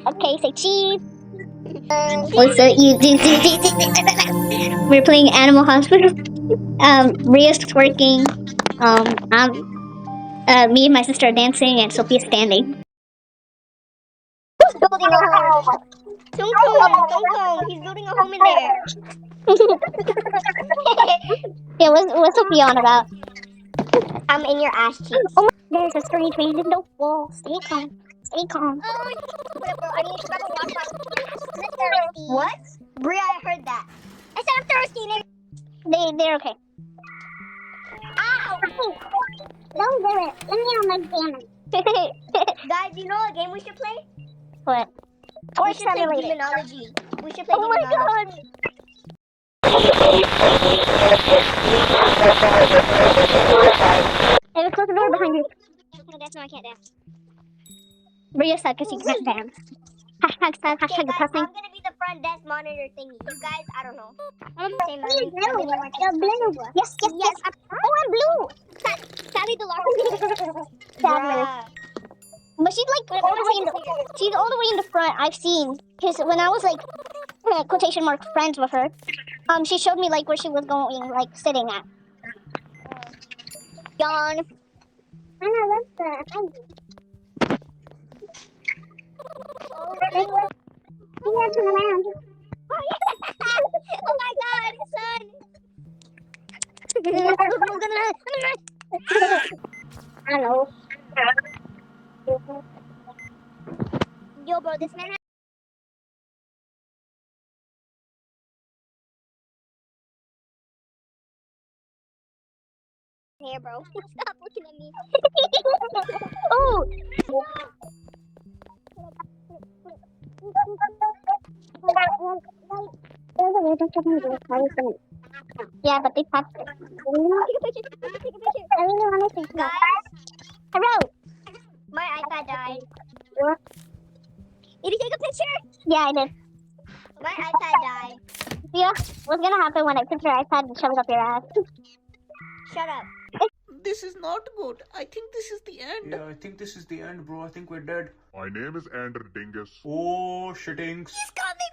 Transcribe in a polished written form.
Okay, say cheese. What's up, you? We're playing Animal Hospital. Ria's twerking. Me and my sister are dancing, and Sophia's standing. Building a home. Tung Tung. He's building a home in there. Yeah, what's Sophia on about? I'm in your ass cheeks. Oh my, there's a strange man in the wall. Stay calm. Stay calm. Oh, whatever. I need to grab a water bottle. Thirsty. What? Bria, I heard that. I said I'm thirsty. They're okay. Ow! Don't do it. Let me on my damage. Guys, you know a game we should play? What? We should play demonology. We should play demonology. Oh my god! Hey, close the door behind you. No, that's no, I can't dance. Bria said because she can't dance. Hashtag sad, hashtag depressing. I'm gonna be the front desk monitor thingy. You guys, I don't know. I'm same as blue. Yes. Oh, I'm blue. Sally the lark. Sadler. But she's like all the way in the. She's all the way in the front. I've seen because when I was like quotation mark friends with her, she showed me like where she was going, like sitting at. Yawn. I know that's the. Around. Oh my god, son! Hello. Yo, bro, this man. Hair, bro. Stop looking at me. Oh. Yeah, but they popped it. Take a picture. Guys, hello. My iPad died. What? Did you take a picture? Yeah, I did. My iPad died. Yeah, what's gonna happen when I put your iPad and shove it up your ass? Shut up. This is not good. I think this is the end. Yeah, I think this is the end, bro. I think we're dead. My name is Andrew Dingus. Oh, shittings. He's coming!